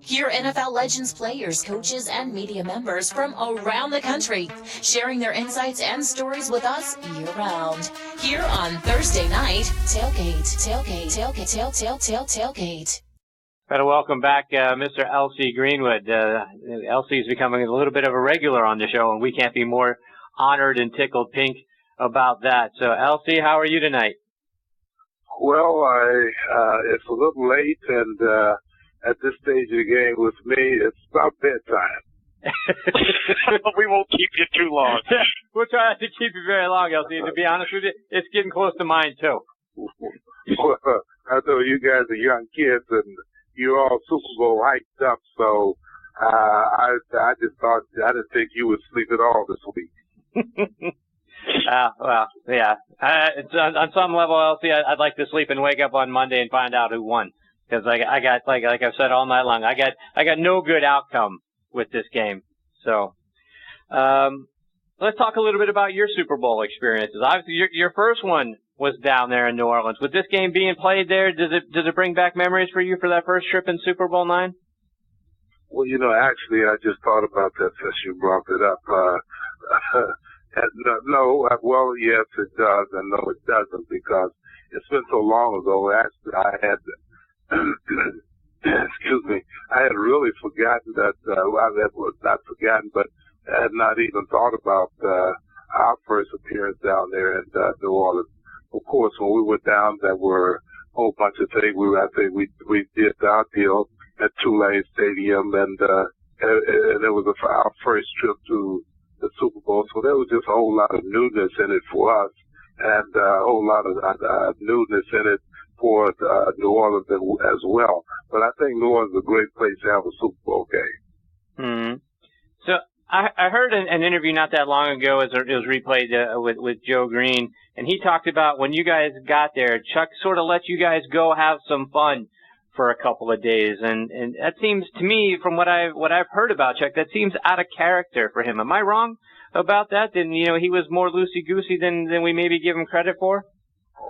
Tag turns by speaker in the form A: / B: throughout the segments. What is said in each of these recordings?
A: Hear NFL Legends players, coaches, and media members from around the country sharing their insights and stories with us year-round. Here on Thursday Night Tailgate.
B: Better welcome back Mr. L.C. Greenwood. L.C. is becoming a little bit of a regular on the show, and we can't be more honored and tickled pink about that. So, L.C., how are you tonight?
C: Well, it's a little late, and at this stage of the game with me, it's about bedtime.
D: We won't keep you too long.
B: We'll try not to keep you very long, LC. To be honest with you, it's getting close to mine, too.
C: Well, I know you guys are young kids, and you're all Super Bowl hyped up, so I just thought, I didn't think you would sleep at all this week.
B: Well, yeah. On some level, LC, I'd like to sleep and wake up on Monday and find out who won. Because I got, like I've said all night long, I got no good outcome with this game. So, let's talk a little bit about your Super Bowl experiences. Obviously, your first one was down there in New Orleans. With this game being played there, does it bring back memories for you for that first trip in Super Bowl IX?
C: Well, actually, I just thought about that since you brought it up. Well, yes, it does, and no, it doesn't, because it's been so long ago. Actually, I had excuse me, I had really forgotten that, not forgotten, but I had not even thought about our first appearance down there in New Orleans. Of course, when we were down, there were a whole bunch of things. We did our deal at Tulane Stadium, and it was our first trip to the Super Bowl. So there was just a whole lot of newness in it for us, and a whole lot of newness in it for New Orleans as well. But I think New Orleans is a great place to have a Super Bowl game.
B: Mm-hmm. So I heard an interview not that long ago, it was replayed with Joe Green, and he talked about when you guys got there, Chuck sort of let you guys go have some fun for a couple of days, and that seems to me, from what I've heard about Chuck, that seems out of character for him. Am I wrong about that? Then he was more loosey-goosey than we maybe give him credit for?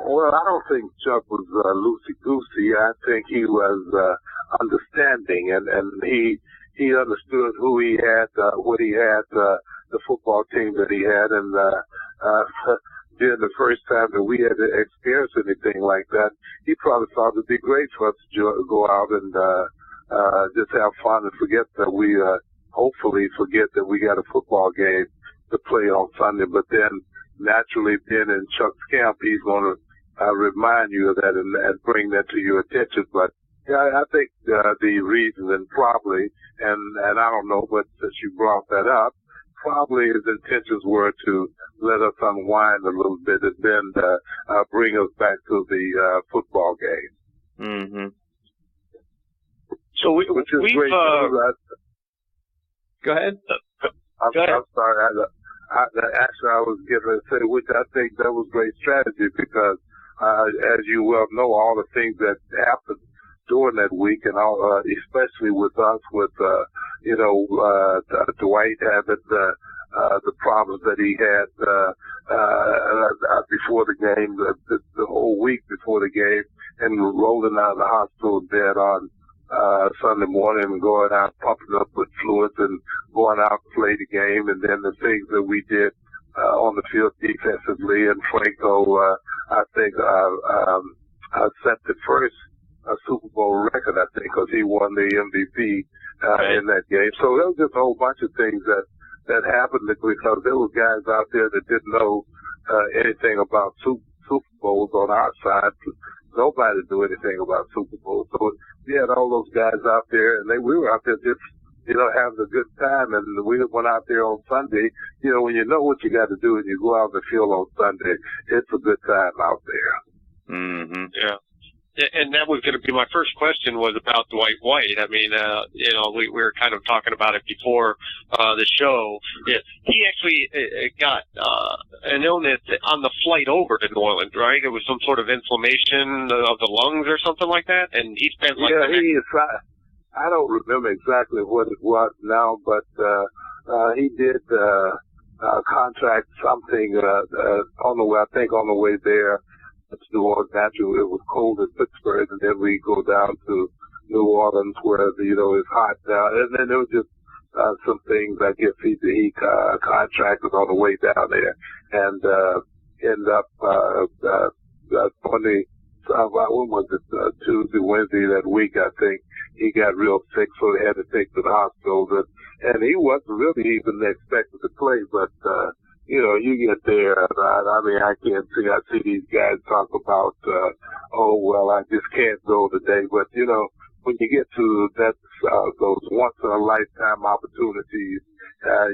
C: Well, I don't think Chuck was loosey-goosey. I think he was understanding, and he understood who he had, what he had, the football team that he had, and during the first time that we had to experience anything like that, he probably thought it'd be great for us to go out and just have fun and forget that hopefully forget that we got a football game to play on Sunday. But then, naturally, being in Chuck's camp, he's going to remind you of that and bring that to your attention. But yeah, I think the reason, and probably, and I don't know, but since you brought that up, probably his intentions were to let us unwind a little bit and then bring us back to the football game.
B: Mm-hmm.
D: So
C: which is great.
B: Go ahead.
C: I'm sorry. Actually, I was getting ready to say, which I think that was great strategy, because as you well know, all the things that happened during that week, and all, especially with us, with Dwight having the problems that he had before the game, the whole week before the game, and rolling out of the hospital bed on Sunday morning and going out pumping up with fluids and going out to play the game, and then the things that we did on the field defensively. And Franco, I think, set the first Super Bowl record, I think, because he won the MVP in that game. So there was just a whole bunch of things that happened, because there were guys out there that didn't know anything about Super Bowls on our side. Nobody knew anything about Super Bowls. So we had all those guys out there, and we were out there just, having a good time. And we went out there on Sunday. When you know what you got to do and you go out in the field on Sunday, it's a good time out there.
D: Mm-hmm. Yeah. And that was going to be my first question, was about Dwight White. I mean, we were kind of talking about it before the show. Yeah, he actually got an illness on the flight over to New Orleans, right? It was some sort of inflammation of the lungs or something like that, and he spent like...
C: Yeah, I don't remember exactly what it was now, but he did contract something on the way there. It's New Orleans. Naturally, it was cold in Pittsburgh, and then we go down to New Orleans where, it's hot now. And then there was just some things, I guess he contracted on the way down there and end up on the when was it, Tuesday, Wednesday that week, I think, he got real sick, so they had to take him to the hospital. And he wasn't really even expected to play, but, you get there, and I see these guys talk about, I just can't go today. But, when you get to those once-in-a-lifetime opportunities,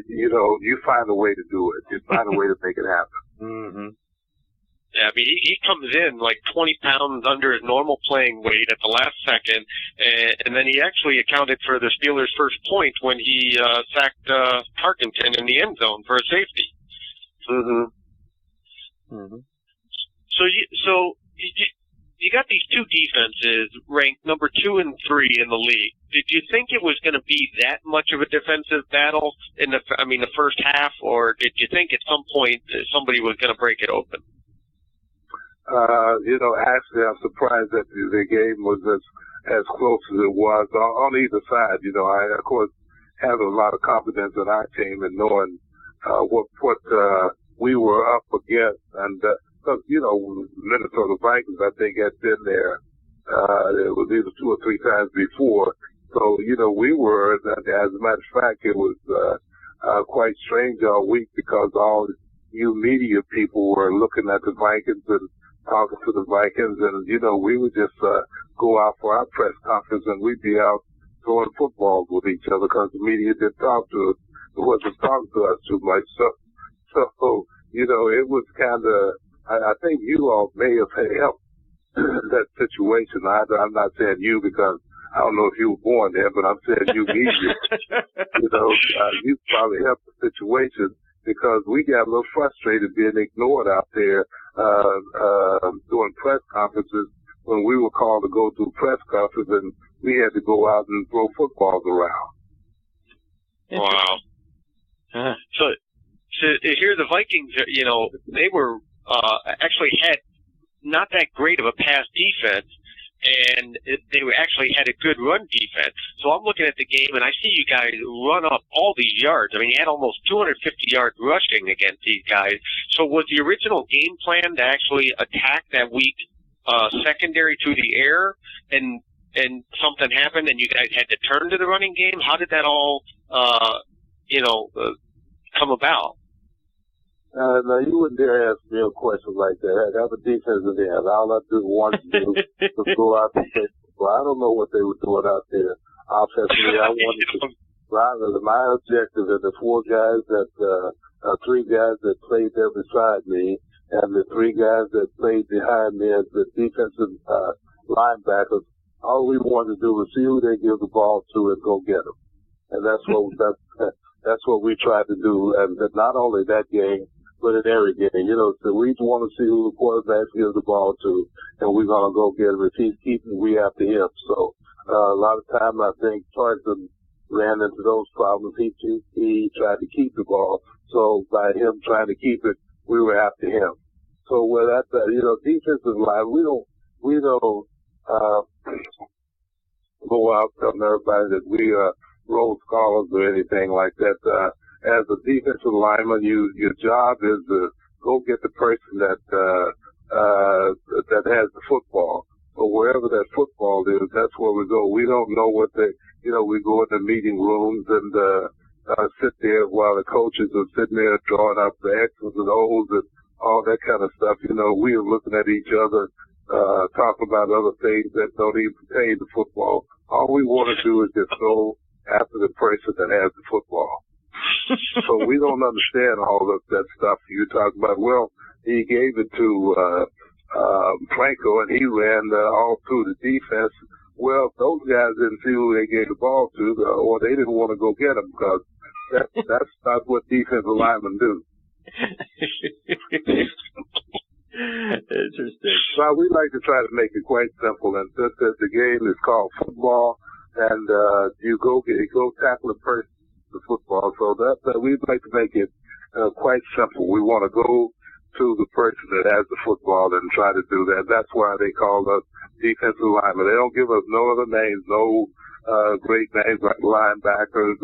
C: you find a way to do it. You find a way to make it happen.
D: Mm-hmm. Yeah, I mean, he comes in like 20 pounds under his normal playing weight at the last second, and then he actually accounted for the Steelers' first point when he sacked Tarkenton in the end zone for a safety.
C: Mm-hmm. Mm-hmm.
D: So you got these two defenses ranked number 2 and 3 in the league. Did you think it was going to be that much of a defensive battle in the first half, or did you think at some point somebody was going to break it open?
C: Actually, I'm surprised that the game was as close as it was on either side. I, of course, have a lot of confidence in our team and knowing what we were up against. And, Minnesota Vikings, I think, had been there. It was either 2 or 3 times before. So, we were, as a matter of fact, it was quite strange all week because all you media people were looking at the Vikings and talking to the Vikings, and we would just go out for our press conference, and we'd be out throwing footballs with each other because the media didn't talk to us, wasn't talking to us too much. So it was kind of. I think you all may have helped that situation. I'm not saying you because I don't know if you were born there, but I'm saying you media. You probably helped the situation because we got a little frustrated being ignored out there doing press conferences when we were called to go do press conferences, and we had to go out and throw footballs around.
D: Wow. So here the Vikings, they were actually had not that great of a pass defense, and they actually had a good run defense. So I'm looking at the game, and I see you guys run up all these yards. I mean, you had almost 250 yards rushing against these guys. So was the original game plan to actually attack that weak secondary through the air, and something happened, and you guys had to turn to the running game? How did that all, come about?
C: No, you wouldn't dare ask me a question like that. Have a defensive end. All I do want to do was go out and play football. I don't know what they were doing out there offensively. I wanted to. My objective is the 3 guys that played there beside me, and the 3 guys that played behind me as the defensive linebackers. All we wanted to do was see who they give the ball to and go get them. And that's what we tried to do. And not only that game, but in every game, so we want to see who the quarterback gives the ball to, and we're going to go get him. If he's keeping, we have to him. So, a lot of time I think Tarleton ran into those problems. He tried to keep the ball. So by him trying to keep it, we were after him. So with that, defensive line, we don't go out telling everybody that we are roll scholars or anything like that. As a defensive lineman, your job is to go get the person that has the football. But wherever that football is, that's where we go. We don't know what we go in the meeting rooms and sit there while the coaches are sitting there drawing up the X's and O's and all that kind of stuff. We are looking at each other, talking about other things that don't even pertain to football. All we want to do is just go after the person that has the football. So we don't understand all of that stuff you talk about. Well, he gave it to Franco, and he ran all through the defense. Well, those guys didn't see who they gave the ball to, or they didn't want to go get him because that's not what defensive linemen do.
B: Interesting.
C: So we like to try to make it quite simple, and since the game is called football, and you go tackle a person for football, so that we'd like to make it quite simple. We want to go to the person that has the football and try to do that. That's why they call us defensive linemen. They don't give us no other names, no great names like linebackers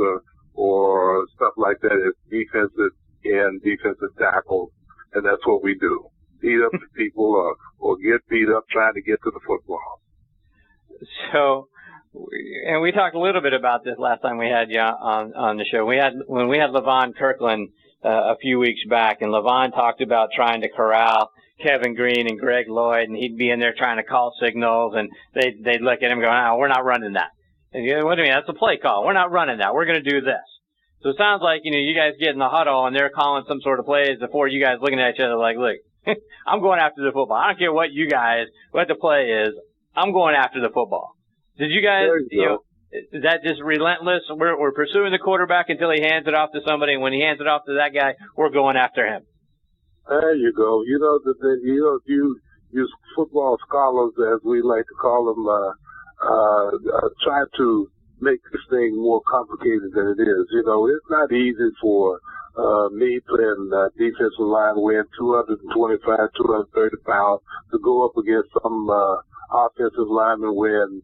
C: or stuff like that. It's defensive end, defensive tackle, and that's what we do. Beat up people or get beat up trying to get to the football.
B: So, and we talked a little bit about this last time we had you on the show. When we had Levon Kirkland a few weeks back, and Levon talked about trying to corral Kevin Green and Greg Lloyd, and he'd be in there trying to call signals, and they'd look at him going, "Oh, we're not running that." And you go, "What do you mean? That's a play call. We're not running that. We're going to do this." So it sounds like, you guys get in the huddle and they're calling some sort of plays before you guys looking at each other like, "Look, I'm going after the football. I don't care what the play is. I'm going after the football." Did you guys, is that just relentless? We're pursuing the quarterback until he hands it off to somebody, and when he hands it off to that guy, we're going after him.
C: There you go. You football scholars, as we like to call them, try to make this thing more complicated than it is. It's not easy for me playing defensive line, weighing 225, 230 pounds, to go up against some offensive lineman weighing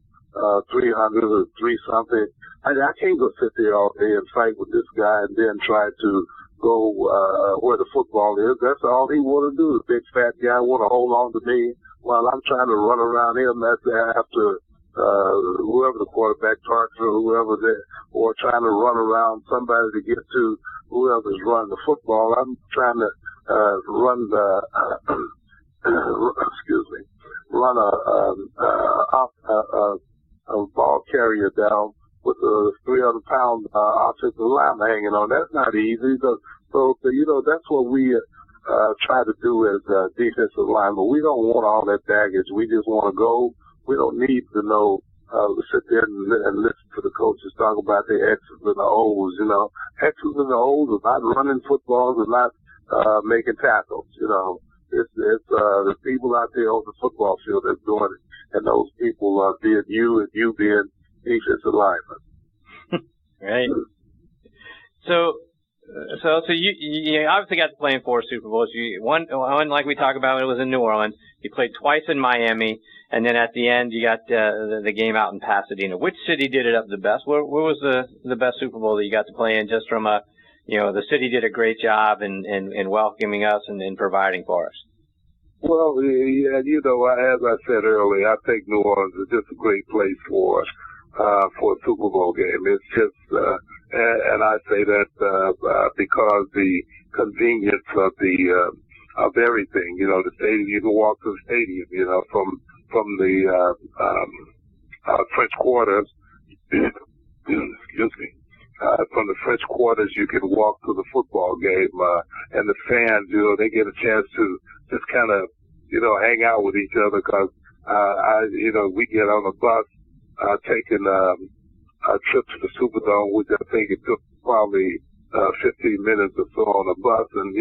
C: 300 or 3-something. I can't go sit there all day and fight with this guy and then try to go where the football is. That's all he want to do. The big fat guy want to hold on to me while I'm trying to run around him. That's after whoever the quarterback targets or whoever or trying to run around somebody to get to whoever's running the football. I'm trying to run a ball carrier down with a 300-pound offensive lineman hanging on. That's not easy. So that's what we try to do as defensive linemen. We don't want all that baggage. We just want to go. We don't need to know, sit there and listen to the coaches talk about the X's and the O's. X's and the O's are not running footballs and not making tackles. It's the people out there on the football field that's doing it. And those people being you and you being defensive linemen.
B: Right. So you obviously got to play in 4 Super Bowls. One, like we talked about, it was in New Orleans. You played twice in Miami, and then at the end you got the game out in Pasadena. Which city did it up the best? Where was the best Super Bowl that you got to play in? Just from the city did a great job in welcoming us and in providing for us.
C: Well, yeah, as I said earlier, I think New Orleans is just a great place for a Super Bowl game. It's just, and I say that because the convenience of everything. The stadium, you can walk to the stadium. From the French Quarters. Excuse me. From the French Quarters, you can walk to the football game, and the fans, they get a chance to just kind of, hang out with each other because, we get on a bus, taking a trip to the Superdome, which I think it took probably 15 minutes or so on a bus. And,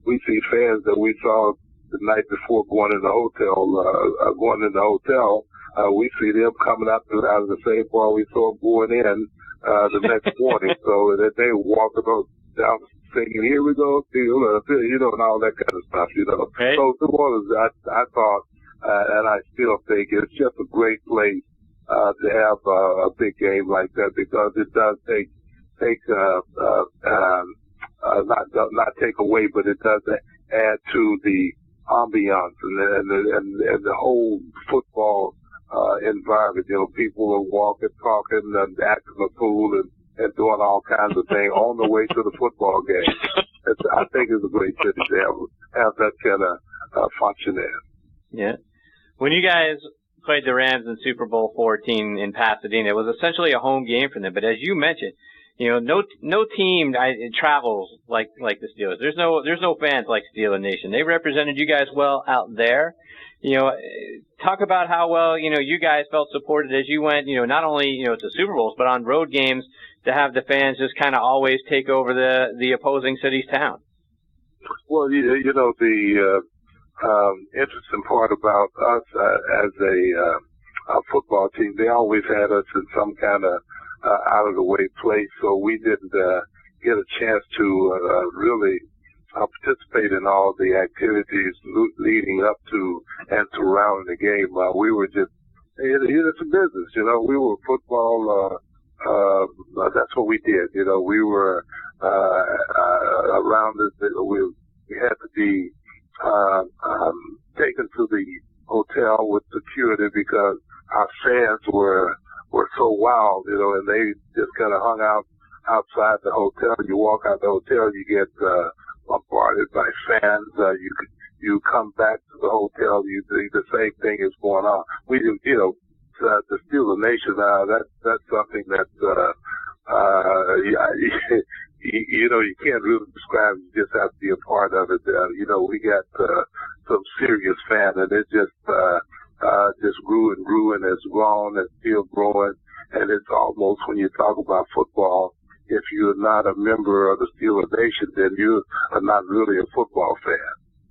C: we see fans that we saw the night before going in the hotel. We see them coming out of the same bar we saw them going in the next morning. So that they walking down singing, "Here we go, and all that kind of stuff, Okay. So New Orleans, I thought, and I still think it's just a great place to have a big game like that because it does not take away, but it does add to the ambiance and the whole football environment. People are walking, talking, and acting a fool and doing all kinds of things on the way to the football game. I think it's a great city to have that kind of function in.
B: Yeah. When you guys played the Rams in Super Bowl 14 in Pasadena, it was essentially a home game for them. But as you mentioned, no team travels like the Steelers. There's no fans like Steeler Nation. They represented you guys well out there. Talk about how well, you guys felt supported as you went, not only, to Super Bowls, but on road games to have the fans just kind of always take over the opposing city's town.
C: Well, the interesting part about us as a football team, they always had us in some kind of out of the way place, so we didn't get a chance to really participate in all the activities leading up to and surrounding the game. We were just, it's a business, we were football, that's what we did. We were, around it, we had to be, taken to the hotel with security because our fans were so wild, and they just kind of hung out outside the hotel. You walk out the hotel, you get bombarded by fans. You come back to the hotel, the same thing is going on. We do, the Steeler Nation. That's something that you can't really describe. You just have to be a part of it. We got some serious fan, and it just grew and grew and has grown and still growing. And it's almost, when you talk about football, if you're not a member of the Steeler Nation, then you are not really a football fan.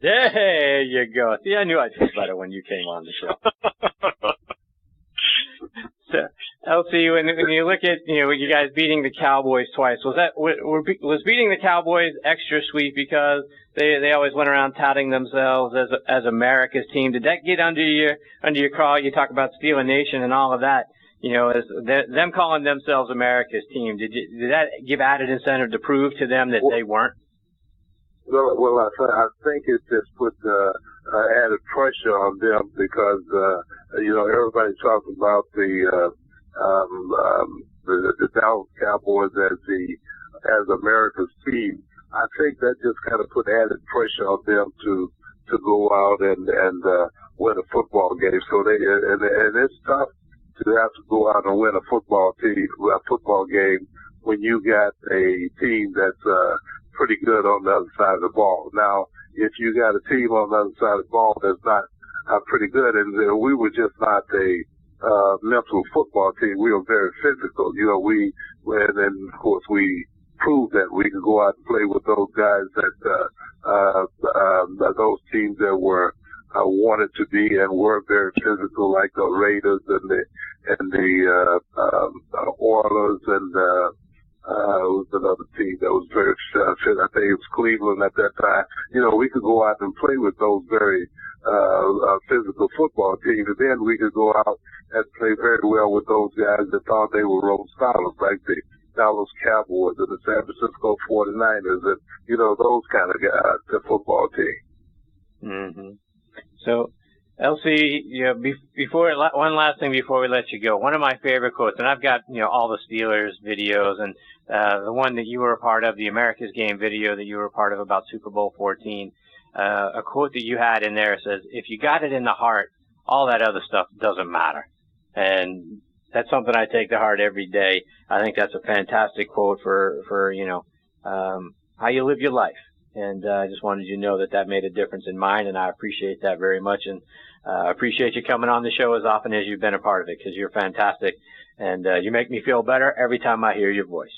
B: There you go. See, I knew I'd feel better when you came on the show. So, LC, when you look at you guys beating the Cowboys twice, was beating the Cowboys extra sweet because they always went around touting themselves as America's team? Did that get under your craw? You talk about Steeler Nation and all of that. As them calling themselves America's team, did that give added incentive to prove to them that they weren't?
C: Well, I think it just put added pressure on them because everybody talks about the Dallas Cowboys as America's team. I think that just kind of put added pressure on them to go out and win a football game. So and it's tough to have to go out and win a football game when you got a team that's pretty good on the other side of the ball. Now, if you got a team on the other side of the ball that's not pretty good, and we were just not a mental football team. We were very physical. And then of course we proved that we could go out and play with those guys those teams that were wanted to be and were very physical, like the Raiders and the Oilers and was another team that was very fit. I think it was Cleveland at that time. We could go out and play with those very physical football teams, and then we could go out and play very well with those guys that thought they were road scholars, like the Dallas Cowboys and the San Francisco 49ers and, those kind of guys, the football team.
B: Mm-hmm. So, LC, one last thing before we let you go. One of my favorite quotes, and I've got, all the Steelers videos, and the one that you were a part of, the America's Game video that you were a part of about Super Bowl 14, a quote that you had in there says, "If you got it in the heart, all that other stuff doesn't matter." And that's something I take to heart every day. I think that's a fantastic quote for how you live your life. And I just wanted you to know that made a difference in mine, and I appreciate that very much. And I appreciate you coming on the show as often as you've been a part of it, because you're fantastic. And you make me feel better every time I hear your voice.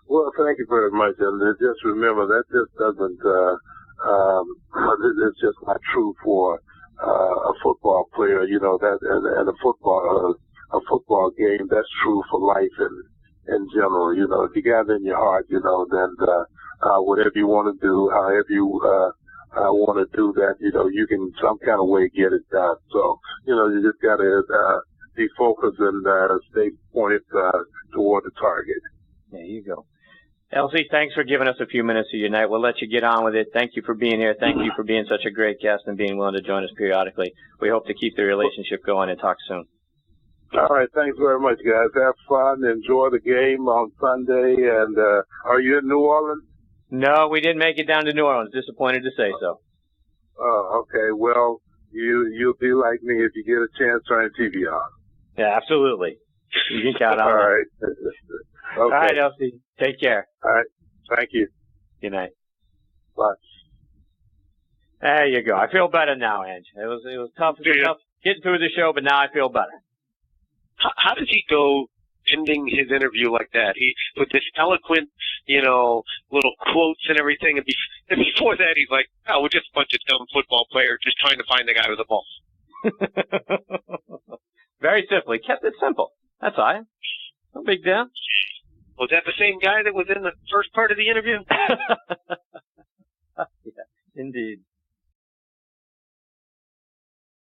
C: Well, thank you very much. And just remember, that just doesn't, it's just not true for a football player, and a football game. That's true for life in general. If you got it in your heart, then whatever you want to do, however you want to do that, you can some kind of way get it done. So, you just got to be focused and stay pointed toward the target.
B: There you go. LC, thanks for giving us a few minutes of your night. We'll let you get on with it. Thank you for being here. Thank you for being such a great guest and being willing to join us periodically. We hope to keep the relationship going and talk soon.
C: All right. Thanks very much, guys. Have fun. Enjoy the game on Sunday. And are you in New Orleans?
B: No, we didn't make it down to New Orleans. Disappointed to say so.
C: Oh, okay. Well, you'll be like me if you get a chance, turn the TV on.
B: Yeah, absolutely. You can count on
C: All
B: that.
C: right. Okay.
B: All right, LC. Take care.
C: All right. Thank you.
B: Good night.
C: Bye.
B: There you go. I feel better now, Ange. It was tough getting through the show, but now I feel better.
D: How does he go ending his interview like that? He with this eloquent, little quotes and everything, and before that he's like, "Oh, we're just a bunch of dumb football players just trying to find the guy with the ball."
B: Very simply, kept it simple. That's all. No big deal.
D: Was that the same guy that was in the first part of the interview?
E: Indeed.